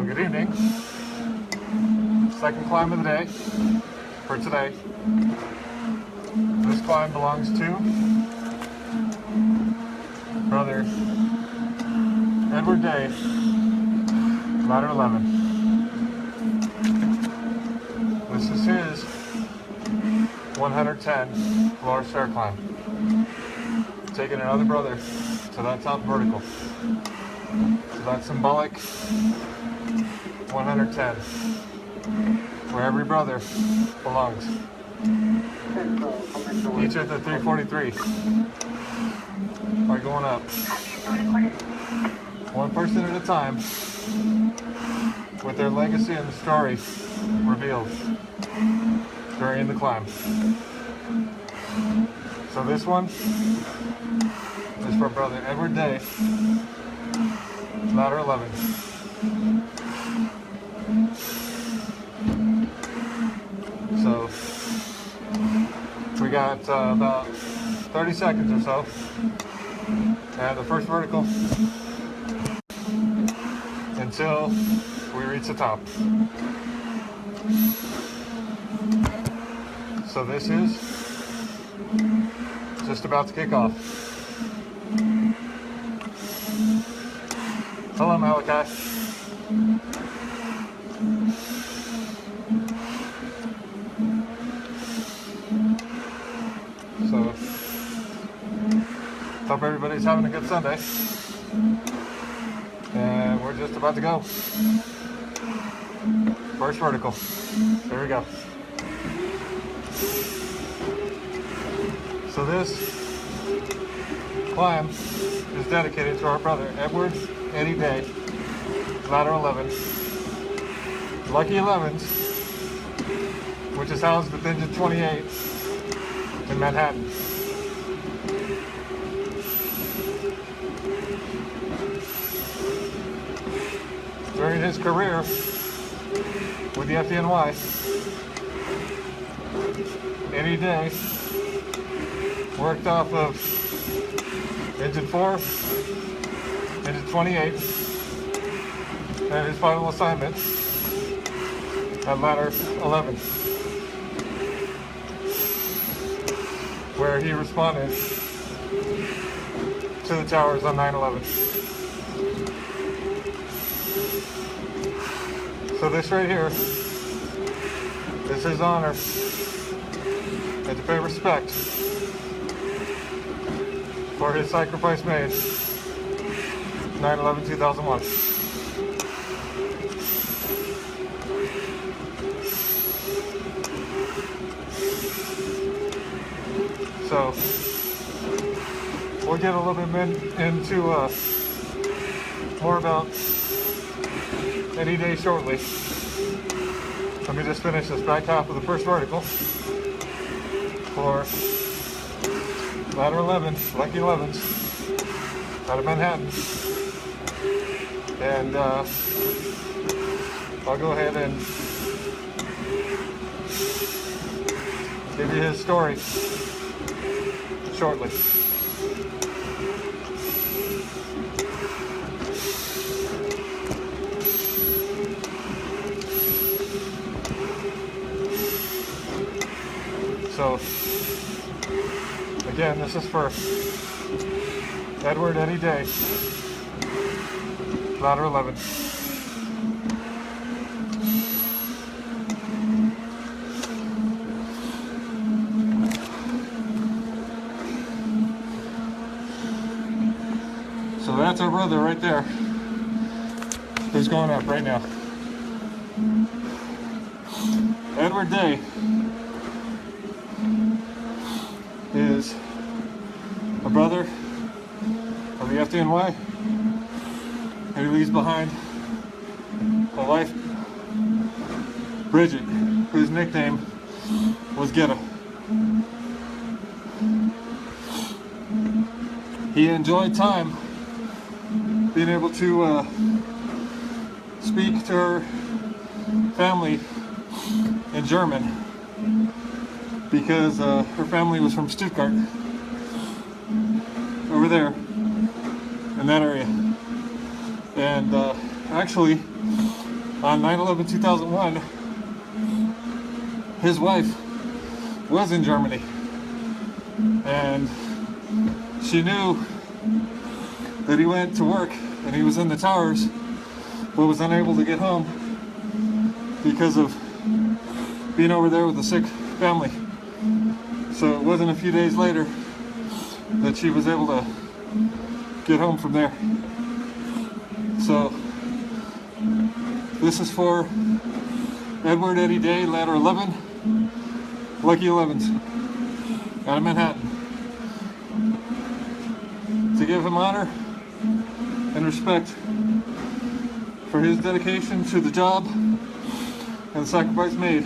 good evening. Second climb of the day for today. This climb belongs to Brother Edward Day, ladder 11. This is his 110 floor stair climb. Taking another brother to that top vertical. So that's symbolic 110, where every brother belongs. Each of the 343 are going up, one person at a time, with their legacy and story revealed during the climb. So this one is for Brother Edward Day, ladder 11. So we got about 30 seconds or so, and the first vertical until we reach the top. So this is just about to kick off. Hello, Malachi. So, hope everybody's having a good Sunday. And we're just about to go. First vertical. There we go. So this climb is dedicated to our brother Edward Eddie Day, ladder 11. Lucky 11s, which is housed at engine 28 in Manhattan. During his career with the FDNY, Eddie Day worked off of engine 4, engine 28, and his final assignment at ladder 11, where he responded to the towers on 9/11. So this right here is his honor and to pay respect for his sacrifice made 9/11/2001. So we'll get a little bit into more about Eddie Day shortly. Let me just finish this back half of the first vertical for ladder 11, Lucky 11s, out of Manhattan. And I'll go ahead and give you his story shortly. So, again, this is for Edward Eddie Day, ladder 11. So that's our brother right there, who's going up right now. Edward Day is a brother of the FDNY, and he leaves behind a wife, Bridget, whose nickname was Ghetto. He enjoyed time being able to speak to her family in German, because her family was from Stuttgart, over there in that area. And actually On 9/11/2001, his wife was in Germany, and she knew that he went to work and he was in the towers, but was unable to get home because of being over there with a sick family. So it wasn't a few days later that she was able to get home from there. So this is for Edward Eddie Day, ladder 11, lucky 11s, out of Manhattan. To give him honor and respect for his dedication to the job and the sacrifice made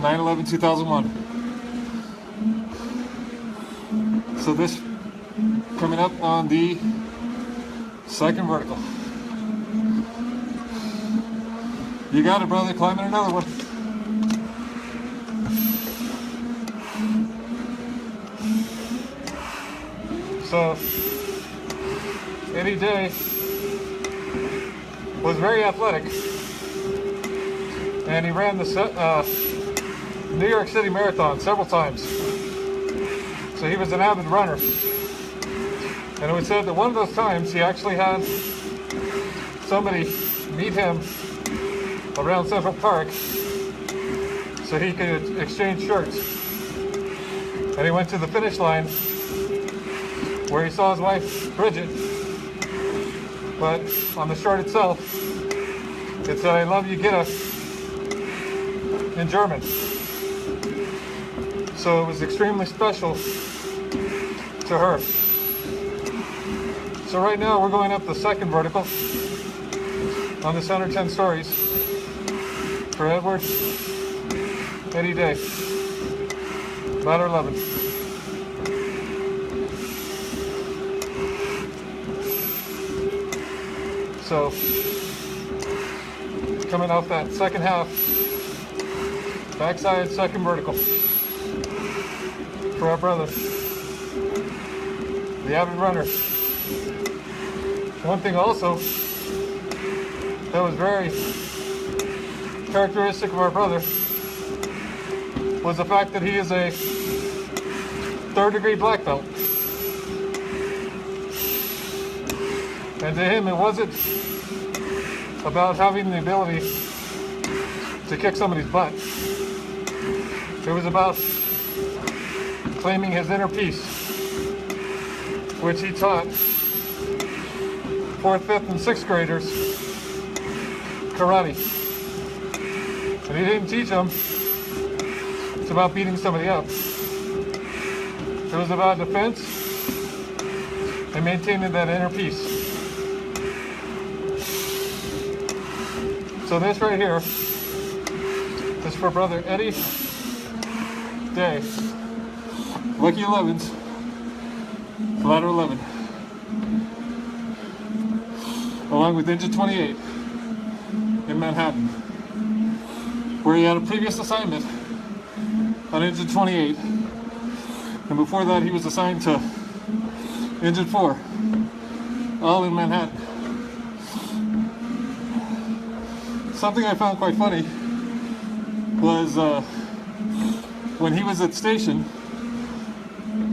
9/11/2001. So this coming up on the second vertical. You got it, brother. Climbing another one. So Eddie Day was very athletic, and he ran the New York City Marathon several times. So he was an avid runner. And it was said that one of those times he actually had somebody meet him around Central Park so he could exchange shirts. And he went to the finish line where he saw his wife, Bridget. But on the shirt itself, it said, "I love you, Gitta," in German. So it was extremely special to her. So right now we're going up the second vertical on this 110 stories for Edward Eddie Day, ladder 11. So coming off that second half, backside second vertical for our brother, the avid runner. One thing also that was very characteristic of our brother was the fact that he is a third-degree black belt. And to him, it wasn't about having the ability to kick somebody's butt. It was about claiming his inner peace, which he taught 4th, 5th, and 6th graders karate. And he didn't teach them it's about beating somebody up. It was about defense and maintaining that inner peace. So this right here is for brother Eddie Day, lucky 11s, ladder 11, along with Engine 28 in Manhattan, where he had a previous assignment on Engine 28, and before that he was assigned to Engine 4, all in Manhattan. Something I found quite funny was when he was at station,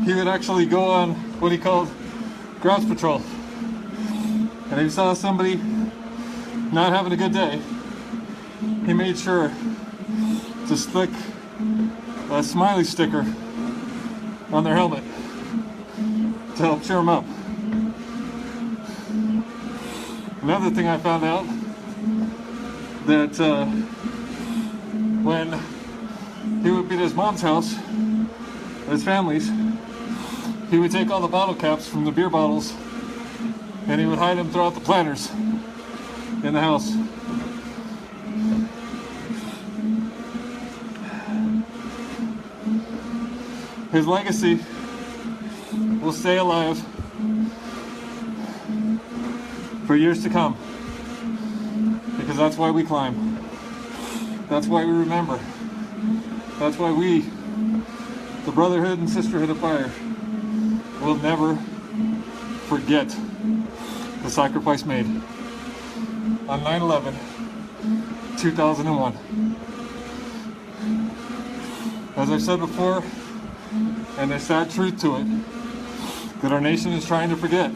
he would actually go on what he called grounds patrol. And if he saw somebody not having a good day, he made sure to stick a smiley sticker on their helmet to help cheer them up. Another thing I found out, that when he would be at his mom's house, his family's, he would take all the bottle caps from the beer bottles and he would hide them throughout the planters in the house. His legacy will stay alive for years to come, because that's why we climb. That's why we remember. That's why we, the Brotherhood and Sisterhood of Fire, will never forget the sacrifice made on 9/11 2001. As I've said before, and there's sad truth to it, that our nation is trying to forget.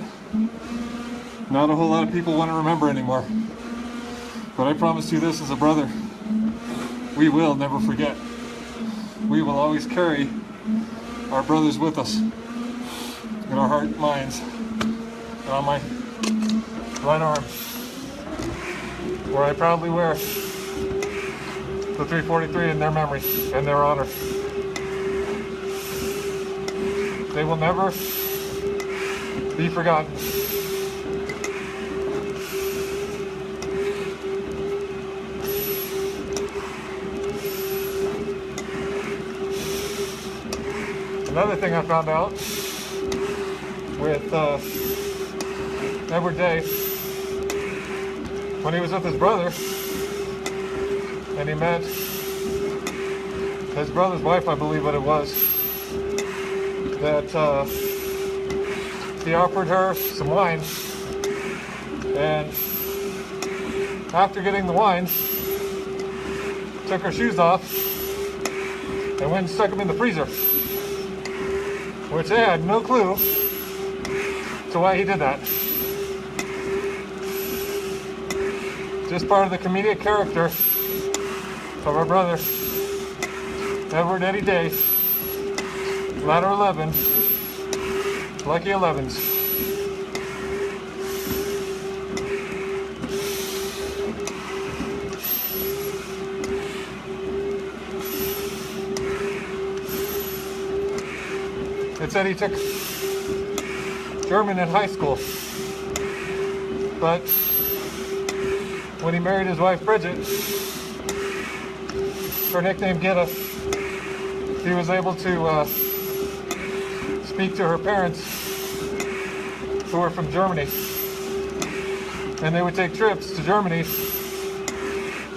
Not a whole lot of people want to remember anymore. But I promise you this as a brother, we will never forget. We will always carry our brothers with us in our heart and minds. And on my right arm, where I proudly wear the 343 in their memory and their honor. They will never be forgotten. Another thing I found out with Edward Day, when he was with his brother, and he met his brother's wife, I believe what it was, that he offered her some wine, and after getting the wine, took her shoes off and went and stuck them in the freezer, which they had no clue to why he did that. Just part of the comedic character of our brother Edward Eddie Day, ladder 11, lucky 11s. It said he took German in high school, but when he married his wife Bridget, her nickname Gitta, he was able to speak to her parents, who were from Germany, and they would take trips to Germany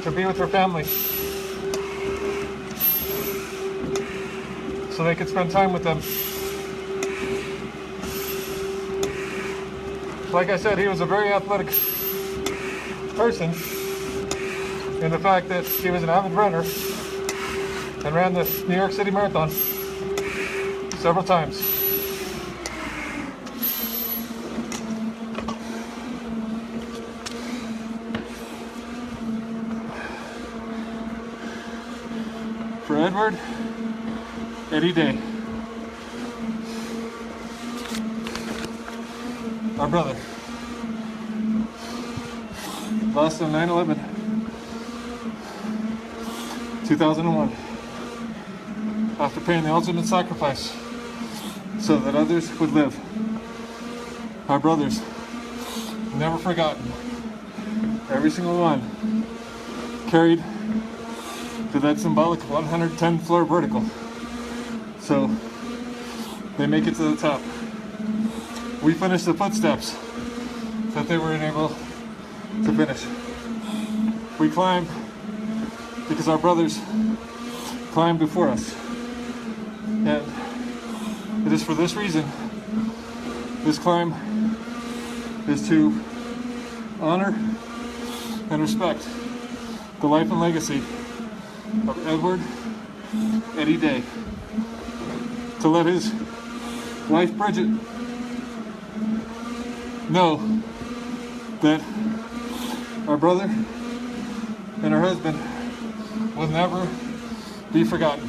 to be with her family, so they could spend time with them. Like I said, he was a very athletic person in the fact that he was an avid runner and ran the New York City Marathon several times. For Edward Eddie Day, our brother, lost on 9/11, 2001, after paying the ultimate sacrifice so that others would live. Our brothers, never forgotten, every single one, carried to that symbolic 110th floor vertical. So they make it to the top. We finished the footsteps that they were unable to finish. We climbed because our brothers climbed before us. And it is for this reason, this climb is to honor and respect the life and legacy of Edward Eddie Day. To let his wife Bridget know that our brother and her husband will never be forgotten.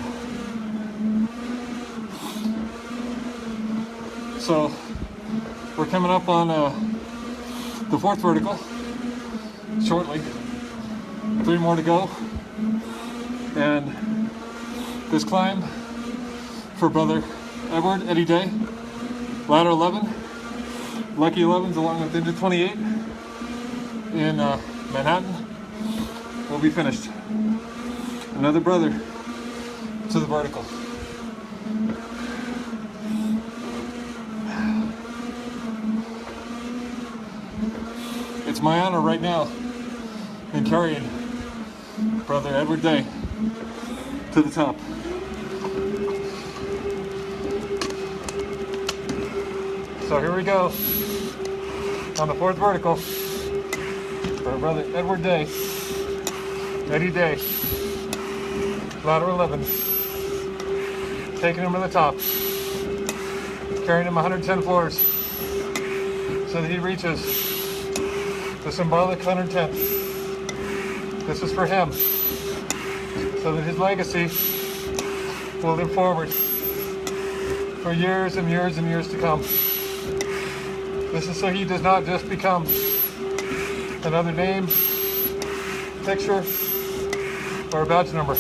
So we're coming up on the fourth vertical shortly. 3 more to go. And this climb for brother Edward Eddie Day, ladder 11, lucky 11s along with Ninja 28 in Manhattan, will be finished. Another brother to the vertical. It's my honor right now in carrying brother Edward Day to the top. So here we go on the fourth vertical for brother Edward Day, any day. Ladder 11. Taking him to the top. Carrying him 110 floors so that he reaches the symbolic 110th. This is for him, so that his legacy will live forward for years and years and years to come. This is so he does not just become another name, picture, or a badge number.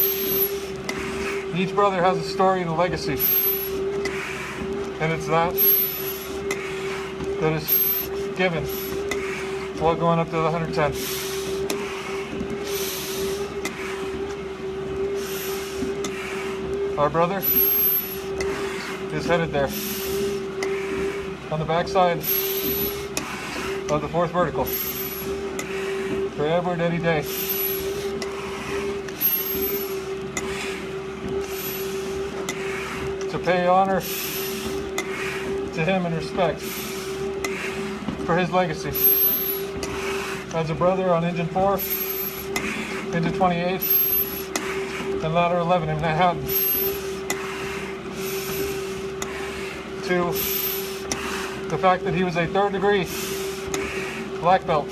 Each brother has a story and a legacy, and it's that is given while going up to the 110. Our brother is headed there on the backside of the 4th vertical for Edward any day. To pay honor to him and respect for his legacy as a brother on Engine 4, Engine 28, and Ladder 11 in Manhattan. To the fact that he was a 3rd degree black belt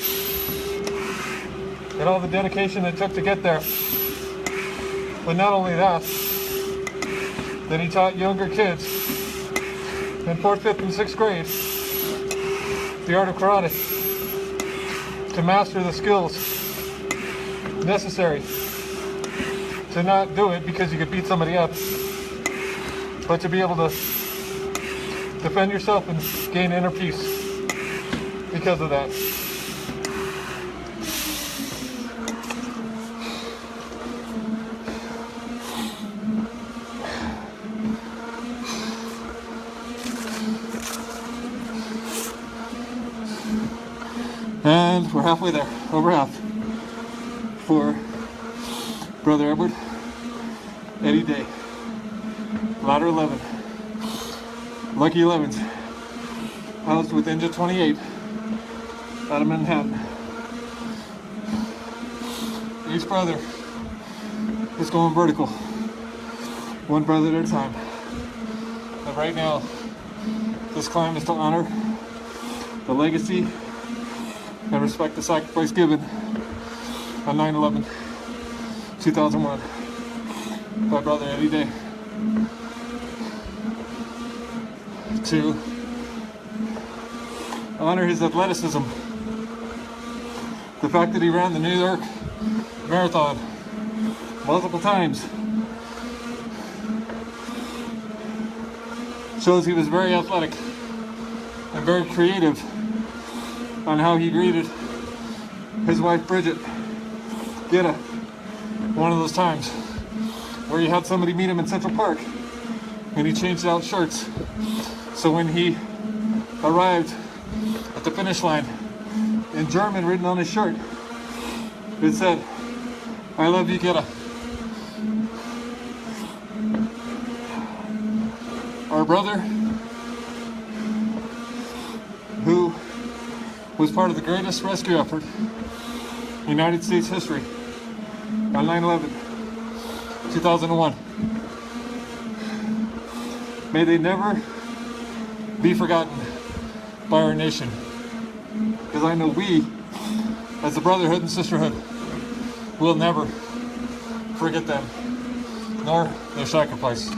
and all the dedication it took to get there. But not only that, that he taught younger kids in 4th, 5th, and 6th grade the art of karate to master the skills necessary to not do it because you could beat somebody up, but to be able to defend yourself and gain inner peace because of that. And we're halfway there, over half, for Brother Edward, Eddie Day, Ladder 11, Lucky 11s, housed with Engine 28 out of Manhattan. Each brother is going vertical, one brother at a time. And right now, this climb is to honor the legacy and respect the sacrifice given on 9/11/2001 by Brother Eddie Day to honor his athleticism, the fact that he ran the New York Marathon multiple times shows he was very athletic and very creative on how he greeted his wife Bridget. Get one of those times where he had somebody meet him in Central Park and he changed out shirts, so when he arrived at the finish line, in German written on his shirt, it said, "I love you, Geta." Our brother, who was part of the greatest rescue effort in United States history on 9/11/2001. May they never be forgotten by our nation, because I know we, as the brotherhood and sisterhood, will never forget them, nor their sacrifice.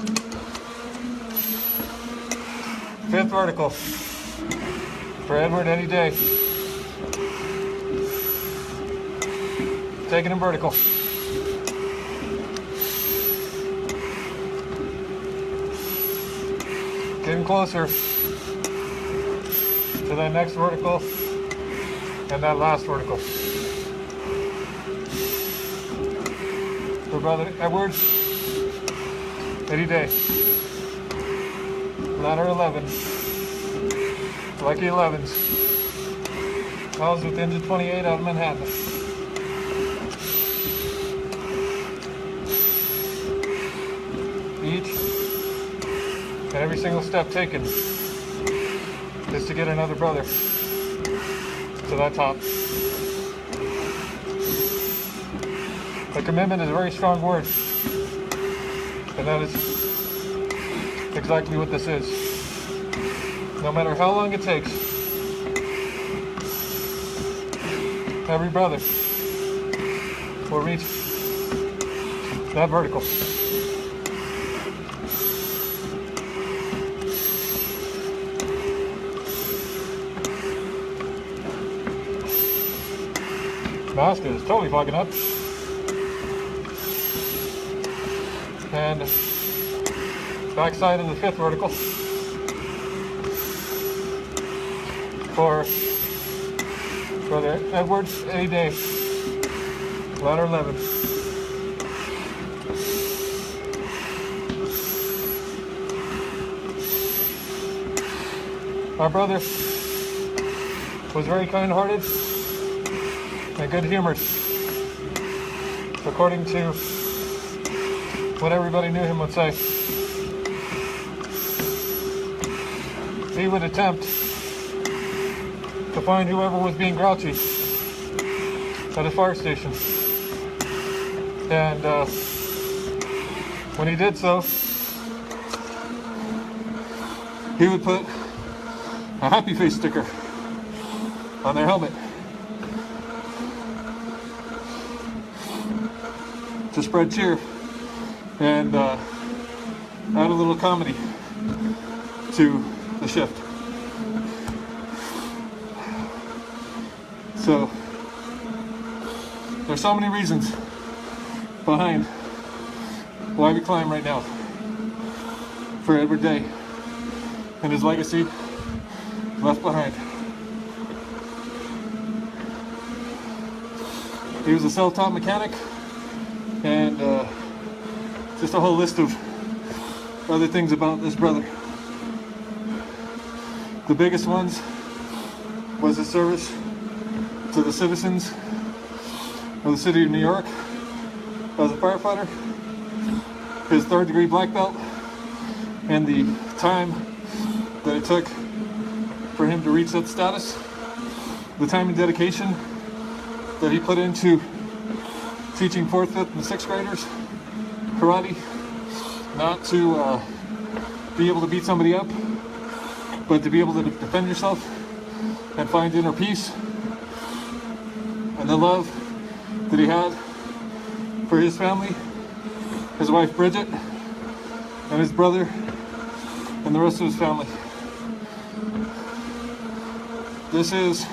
5th vertical for Edward any day. Taking him vertical. Getting closer to that next vertical and that last vertical. For Brother Edward, Eddie Day. Ladder 11. Lucky 11s. Housed with Engine 28 out of Manhattan. Each and every single step taken is to get another brother to that top. A commitment is a very strong word, and that is exactly what this is. No matter how long it takes, every brother will reach that vertical. Mask is totally fogging up. And backside of the 5th vertical for Brother Edwards, any day, ladder 11. Our brother was very kind-hearted and good-humored, according to what everybody knew him would say. He would attempt to find whoever was being grouchy at a fire station. And when he did so, he would put a happy face sticker on their helmet to spread cheer and add a little comedy to the shift. So there's so many reasons behind why we climb right now for Edward Day and his legacy left behind. He was a self-taught mechanic, and just a whole list of other things about this brother. The biggest ones was his service to the citizens of the city of New York as a firefighter, his 3rd-degree black belt, and the time that it took for him to reach that status, the time and dedication that he put into teaching 4th, 5th, and 6th graders karate, not to be able to beat somebody up, but to be able to defend yourself and find inner peace, and the love that he had for his family, his wife Bridget, and his brother, and the rest of his family. This is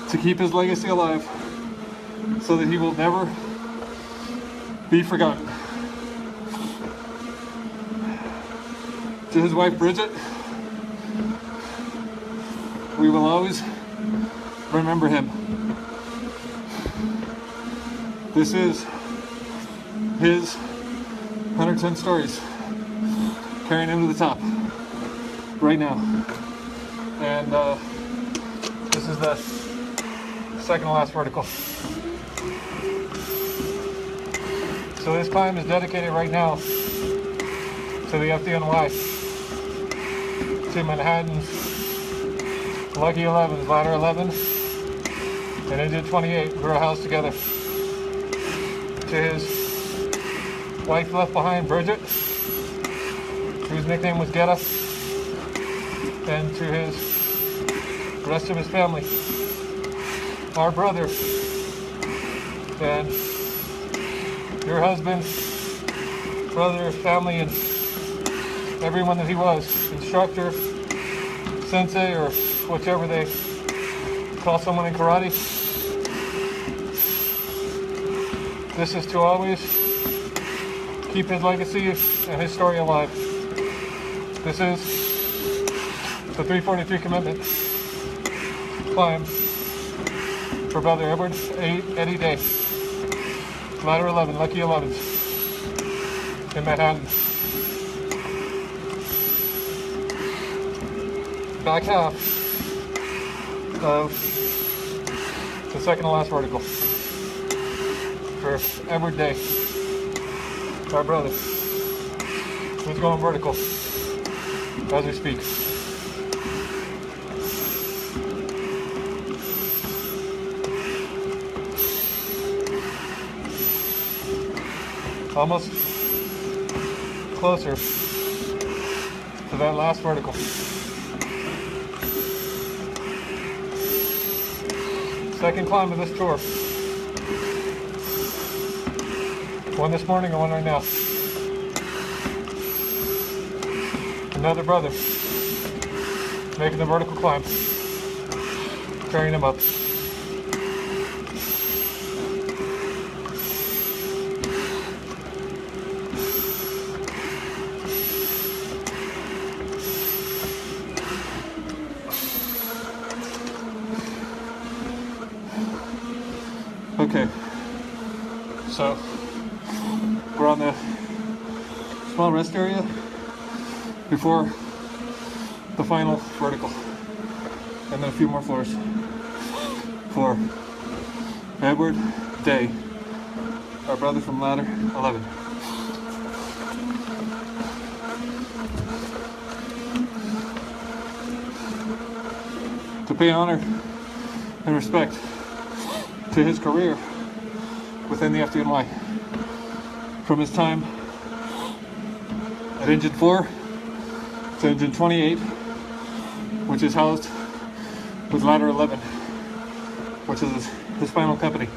to keep his legacy alive so that he will never be forgotten. To his wife Bridget, we will always remember him. This is his 110 stories carrying him to the top right now. And this is the 2nd to last vertical. So this climb is dedicated right now to the FDNY, to Manhattan's Lucky 11s, ladder 11, and engine 28, who are housed together. To his wife left behind, Bridget, whose nickname was Getta, and to his rest of his family, our brother, and your husband, brother, family, and everyone that he was, instructor, sensei, or whichever they call someone in karate. This is to always keep his legacy and his story alive. This is the 343 commitment climb for Brother Edward Eddie Day, ladder 11, Lucky 11s in Manhattan. Back half of the 2nd to last vertical for Edward Day, our brother, who's going vertical as we speak. Almost closer to that last vertical. Second climb of this tour. One this morning and one right now. Another brother making the vertical climb, carrying him up. Okay, so we're on the small rest area before the final vertical, and then a few more floors for Edward Day, our brother from ladder 11. To pay honor and respect to his career within the FDNY, from his time at Engine 4 to Engine 28, which is housed with ladder 11, which is his final company.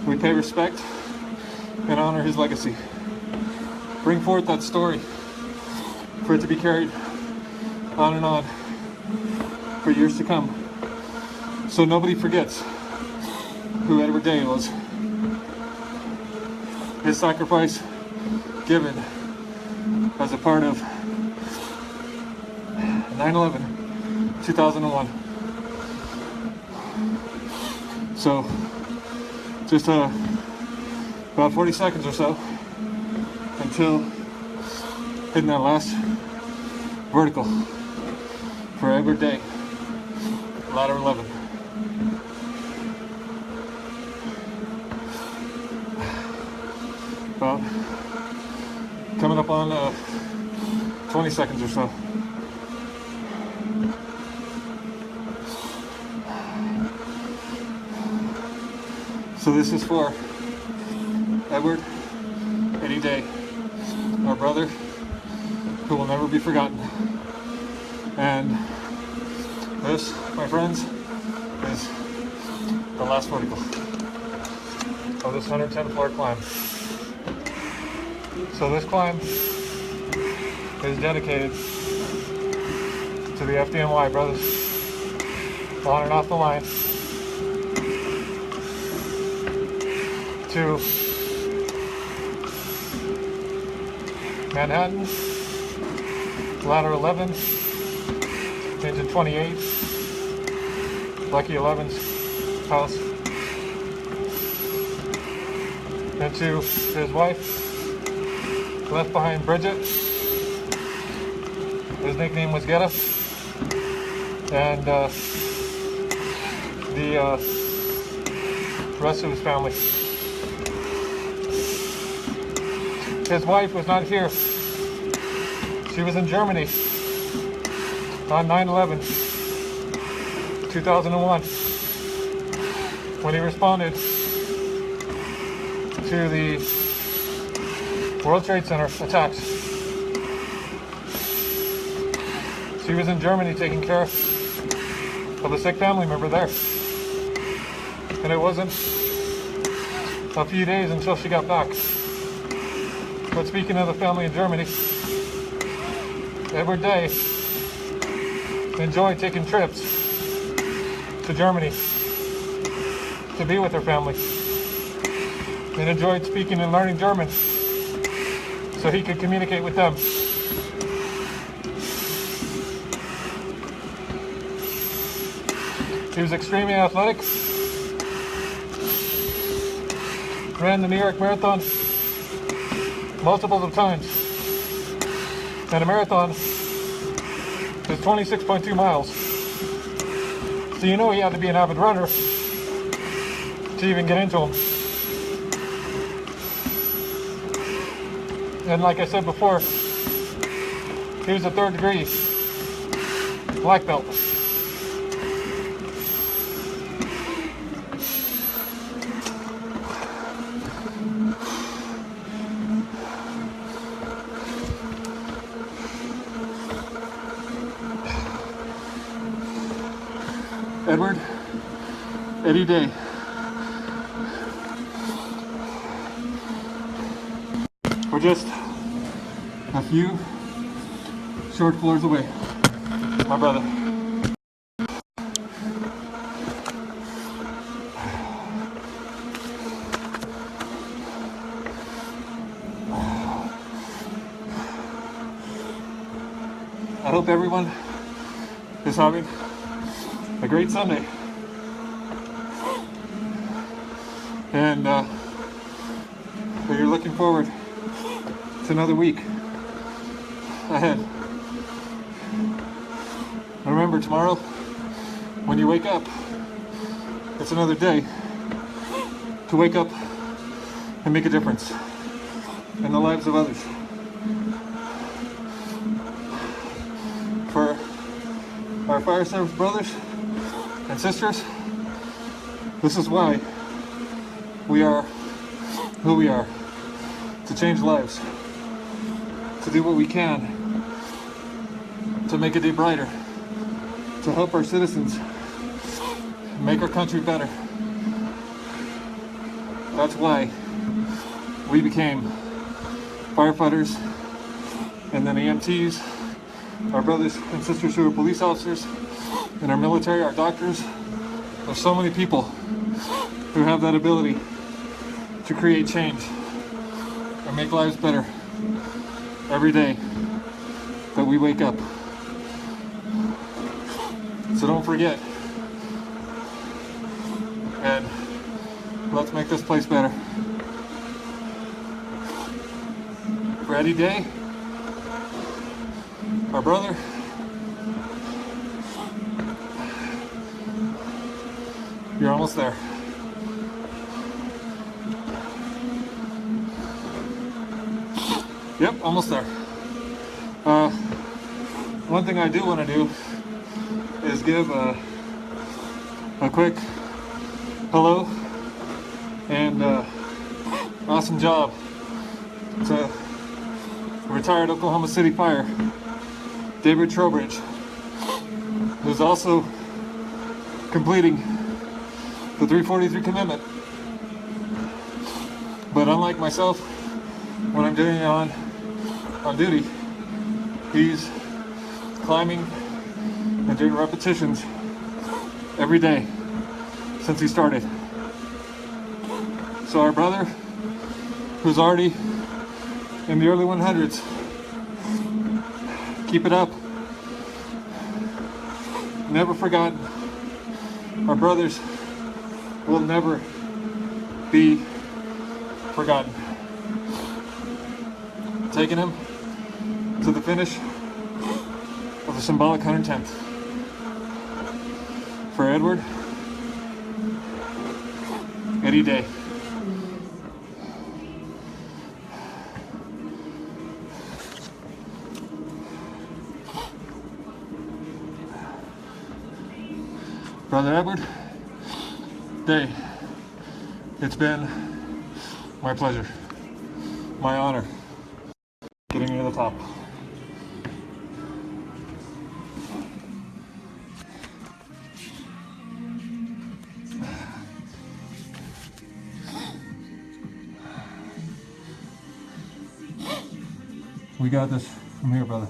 We pay respect and honor his legacy. Bring forth that story for it to be carried on and on for years to come, so nobody forgets who Edward Day was. His sacrifice given as a part of 9/11, 2001. So, just about 40 seconds or so until hitting that last vertical for Edward Day, ladder 11. About coming up on 20 seconds or so. So this is for Edward Eddie Day, our brother, who will never be forgotten. And this, my friends, is the last vertical of this 110 floor climb. So this climb is dedicated to the FDNY brothers, on and off the line, to Manhattan, ladder 11, engine 28, Lucky 11's house, and to his wife, left behind Bridget. His nickname was Getta, and the rest of his family. His wife was not here. She was in Germany on 9/11, 2001, when he responded to the World Trade Center attacks. She was in Germany taking care of a sick family member there. And it wasn't a few days until she got back. But speaking of the family in Germany, Edward Day enjoyed taking trips to Germany to be with her family, and enjoyed speaking and learning German so he could communicate with them. He was extremely athletic, ran the New York Marathon multiple of times, and a marathon is 26.2 miles. So you know he had to be an avid runner to even get into them. And like I said before, he was a 3rd degree black belt. Edward, Eddie Day. We're just a few short floors away. My brother. I hope everyone is having a great Sunday. And that you're looking forward to another week ahead. And remember, tomorrow, when you wake up, it's another day to wake up and make a difference in the lives of others. For our fire service brothers and sisters, this is why we are who we are. To change lives, to do what we can to make a day brighter, to help our citizens make our country better. That's why we became firefighters and then EMTs, our brothers and sisters who are police officers, in our military, our doctors. There's so many people who have that ability to create change and make lives better every day that we wake up. So don't forget, and let's make this place better. For Eddie Day, our brother, you're almost there. Yep, almost there. One thing I do want to do is give a quick hello and awesome job to retired Oklahoma City Fire, David Trowbridge, who's also completing the 343 commitment. But unlike myself, when I'm doing it on duty, he's climbing and doing repetitions every day since he started. So our brother, who's already in the early 100s, keep it up. Never forgotten. Our brothers will never be forgotten. Taking him to the finish of the symbolic 110th. For Edward, Eddie Day. Brother Edward Day, it's been my pleasure, my honor, getting you to the top. We got this from here, brother.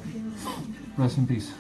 Rest in peace.